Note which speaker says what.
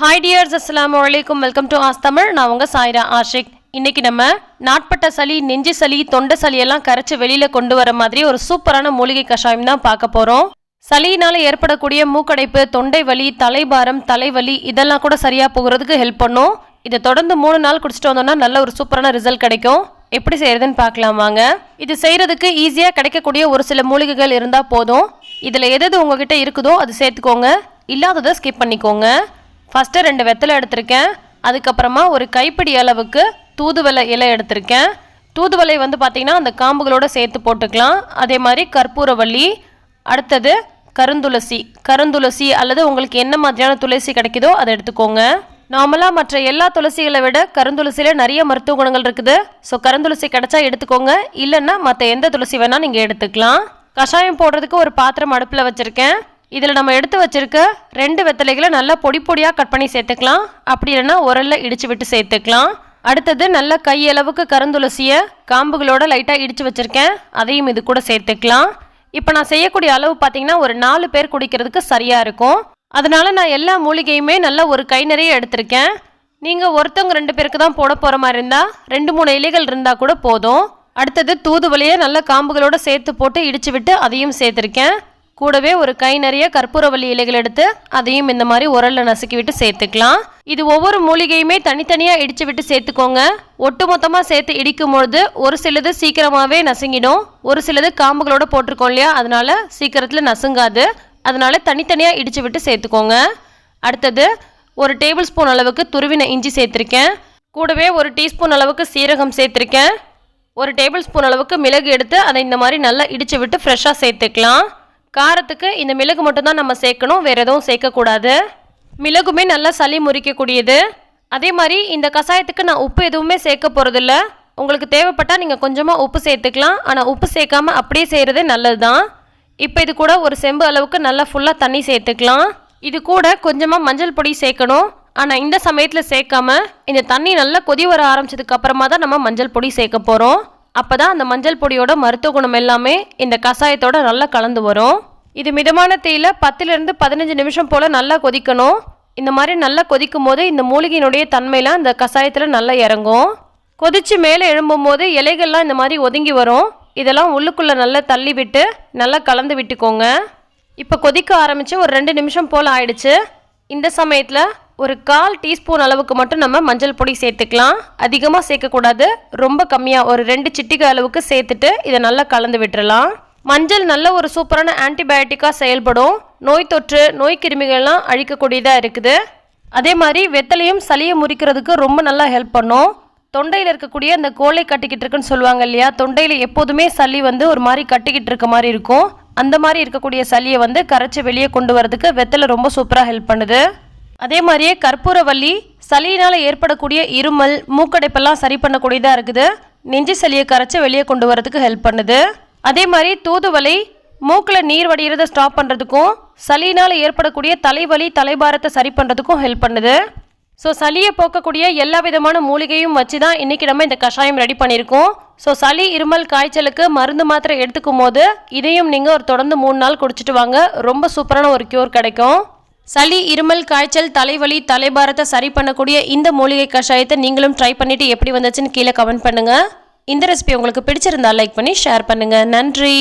Speaker 1: Hi dears, assalamu alaikum. Welcome to Ask Tamil. நான் உங்க sairashiq. இன்னைக்கு நம்ம நாட்பட்ட சளி, நெஞ்சு சளி, தொண்டை சளி எல்லாம் கரைச்சு வெளியில கொண்டு வர மாதிரி ஒரு சூப்பரான மூலிகை கஷாயம் தான் பார்க்க போறோம். சளியினால ஏற்படக்கூடிய மூக்கடைப்பு, தொண்டை வலி, தலைபாரம், தலைவலி இதெல்லாம் கூட சரியா போகிறதுக்கு ஹெல்ப் பண்ணும். இதை தொடர்ந்து 3 நாள் குடிச்சிட்டு வந்தோம்னா நல்ல ஒரு சூப்பரான ரிசல்ட் கிடைக்கும். எப்படி செய்யறதுன்னு பார்க்கலாம் வாங்க. இது செய்யறதுக்கு ஈஸியா கிடைக்கக்கூடிய ஒரு சில மூலிகைகள் இருந்தா போதும். இதுல எது உங்ககிட்ட இருக்குதோ அது சேர்த்துக்கோங்க, இல்லாததை ஸ்கிப் பண்ணிக்கோங்க. ஃபஸ்ட்டு 2 வெத்தலை எடுத்திருக்கேன். அதுக்கப்புறமா ஒரு கைப்பிடி அளவுக்கு தூதுவளை இலை எடுத்திருக்கேன். தூதுவளை வந்து பார்த்திங்கன்னா அந்த காம்புகளோடு சேர்த்து போட்டுக்கலாம். அதே மாதிரி கற்பூரவள்ளி, அடுத்தது கருந்துளசி அல்லது உங்களுக்கு என்ன மாதிரியான துளசி கிடைக்குதோ அதை எடுத்துக்கோங்க. நார்மலாக மற்ற எல்லா துளசிகளை விட கருந்துளசியில் நிறைய மருத்துவ குணங்கள் இருக்குது. ஸோ கருந்துளசி கிடைச்சா எடுத்துக்கோங்க, இல்லைன்னா மற்ற எந்த துளசி வேணால் நீங்கள் எடுத்துக்கலாம். கஷாயம் போடுறதுக்கு ஒரு பாத்திரம் அடுப்பில் வச்சுருக்கேன். இதில் நம்ம எடுத்து வச்சிருக்க 2 வெத்தலைகளை நல்லா பொடி பொடியாக கட் பண்ணி சேர்த்துக்கலாம். அப்படி இல்லைன்னா உரலில் இடித்து விட்டு சேர்த்துக்கலாம். அடுத்தது நல்ல கையளவுக்கு கருந்துளசியை காம்புகளோட லைட்டாக இடித்து வச்சுருக்கேன், அதையும் இது கூட சேர்த்துக்கலாம். இப்போ நான் செய்யக்கூடிய அளவு பார்த்திங்கன்னா ஒரு 4 பேர் குடிக்கிறதுக்கு சரியாக இருக்கும். அதனால் நான் எல்லா மூலிகையுமே நல்லா ஒரு கை நிறைய எடுத்திருக்கேன். நீங்கள் ஒருத்தவங்க 2 பேருக்கு தான் போட போகிற மாதிரி இருந்தால் 2-3 இலைகள் இருந்தால் கூட போதும். அடுத்தது தூதுவளையை நல்லா காம்புகளோடு சேர்த்து போட்டு இடித்து விட்டு அதையும் சேர்த்துருக்கேன். கூடவே ஒரு கை நிறைய கற்பூரவள்ளி இலைகள் எடுத்து அதையும் இந்த மாதிரி உரலில் நசுக்கி விட்டு சேர்த்துக்கலாம். இது ஒவ்வொரு மூலிகையுமே தனித்தனியாக இடித்து விட்டு சேர்த்துக்கோங்க. ஒட்டு மொத்தமாக சேர்த்து இடிக்கும் பொழுது ஒரு சிலது சீக்கிரமாகவே நசுங்கிடும், ஒரு சிலது காம்புகளோடு போட்டிருக்கோம் இல்லையா, அதனால சீக்கிரத்தில் நசுங்காது. அதனால தனித்தனியாக இடித்து விட்டு சேர்த்துக்கோங்க. அடுத்தது ஒரு டேபிள் ஸ்பூன் அளவுக்கு துருவின இஞ்சி சேர்த்துருக்கேன். கூடவே ஒரு டீஸ்பூன் அளவுக்கு சீரகம் சேர்த்துருக்கேன். ஒரு டேபிள் ஸ்பூன் அளவுக்கு மிளகு எடுத்து அதை இந்த மாதிரி நல்லா இடித்து விட்டு ஃப்ரெஷ்ஷாக சேர்த்துக்கலாம். காரத்துக்கு இந்த மிளகு மட்டும்தான் நம்ம சேர்க்கணும், வேறு எதுவும் சேர்க்கக்கூடாது. மிளகுமே நல்லா சளி முறிக்கக்கூடியது. அதே மாதிரி இந்த கஷாயத்துக்கு நான் உப்பு எதுவுமே சேர்க்க போகிறதில்ல. உங்களுக்கு தேவைப்பட்டால் நீங்கள் கொஞ்சமாக உப்பு சேர்த்துக்கலாம், ஆனால் உப்பு சேர்க்காமல் அப்படியே செய்கிறதே நல்லது தான். இப்போ இது கூட ஒரு செம்பு அளவுக்கு நல்லா ஃபுல்லாக தண்ணி சேர்த்துக்கலாம். இது கூட கொஞ்சமாக மஞ்சள் பொடி சேர்க்கணும், ஆனால் இந்த சமயத்தில் சேர்க்காம இந்த தண்ணி நல்லா கொதி வர ஆரம்பிச்சதுக்கு அப்புறமா தான் நம்ம மஞ்சள் பொடி சேர்க்க போகிறோம். அப்போ தான் அந்த மஞ்சள் பொடியோட மருத்துவ குணம் எல்லாமே இந்த கஷாயத்தோட நல்லா கலந்து வரும். இது மிதமான தீயில 10 to 15 நிமிஷம் போல் நல்லா கொதிக்கணும். இந்த மாதிரி நல்லா கொதிக்கும் போது இந்த மூலிகையினுடைய தன்மையெல்லாம் இந்த கஷாயத்தில் நல்லா இறங்கும். கொதித்து மேலே எழும்பும் போது இலைகள்லாம் இந்த மாதிரி ஒதுங்கி வரும். இதெல்லாம் உள்ளுக்குள்ளே நல்லா தள்ளி விட்டு நல்லா கலந்து விட்டுக்கோங்க. இப்போ கொதிக்க ஆரம்பித்து ஒரு 2 நிமிஷம் போல் ஆயிடுச்சு. இந்த சமயத்தில் ஒரு 1/4 டீஸ்பூன் அளவுக்கு மட்டும் நம்ம மஞ்சள் பொடி சேர்த்துக்கலாம். அதிகமாக சேர்க்கக்கூடாது, ரொம்ப கம்மியாக ஒரு 2 சிட்டிகை அளவுக்கு சேர்த்துட்டு இதை நல்லா கலந்து விட்டுறலாம். மஞ்சள் நல்ல ஒரு சூப்பரான ஆன்டிபயோட்டிக்காக செயல்படும். நோய் தொற்று, நோய் கிருமிகள்லாம் அழிக்கக்கூடியதாக இருக்குது. அதே மாதிரி வெத்தலையும் சளியை முறிக்கிறதுக்கு ரொம்ப நல்லா ஹெல்ப் பண்ணும். தொண்டையில் இருக்கக்கூடிய அந்த கோலை கட்டிக்கிட்டு இருக்குன்னு சொல்லுவாங்க இல்லையா, தொண்டையில் எப்போதுமே சளி வந்து ஒரு மாதிரி கட்டிக்கிட்டு இருக்க மாதிரி இருக்கும். அந்த மாதிரி இருக்கக்கூடிய சளியை வந்து கரைச்சி வெளியே கொண்டு வரதுக்கு வெத்தலை ரொம்ப சூப்பராக ஹெல்ப் பண்ணுது. அதே மாதிரியே கற்பூரவள்ளி சளியினால் ஏற்படக்கூடிய இருமல், மூக்கடைப்பெல்லாம் சரி பண்ணக்கூடியதாக இருக்குது. நெஞ்சு சளியை கரைச்சி வெளியே கொண்டு வரதுக்கு ஹெல்ப் பண்ணுது. அதே மாதிரி தூதுவளை மூக்கில் நீர் வடிகிறத ஸ்டாப் பண்ணுறதுக்கும் சளியினால் ஏற்படக்கூடிய தலைவலி, தலைபாரத்தை சரி பண்ணுறதுக்கும் ஹெல்ப் பண்ணுது. ஸோ சளியை போக்கக்கூடிய எல்லா விதமான மூலிகையும் வச்சு தான் இன்றைக்கி நம்ம இந்த கஷாயம் ரெடி பண்ணியிருக்கோம். ஸோ சளி, இருமல், காய்ச்சலுக்கு மருந்து மாத்திரை எடுத்துக்கும் போது இதையும் நீங்கள் ஒரு தொடர்ந்து 3 நாள் குடிச்சிட்டு வாங்க, ரொம்ப சூப்பரான ஒரு க்யூர் கிடைக்கும். சளி, இருமல், காய்ச்சல், தலைவலி, தலைபாரத்தை சரி பண்ணக்கூடிய இந்த மூலிகை கஷாயத்தை நீங்களும் ட்ரை பண்ணிவிட்டு எப்படி வந்துச்சுன்னு கீழே கமெண்ட் பண்ணுங்கள். இந்த ரெசிபி உங்களுக்கு பிடிச்சிருந்தா லைக் பண்ணி ஷேர் பண்ணுங்கள். நன்றி.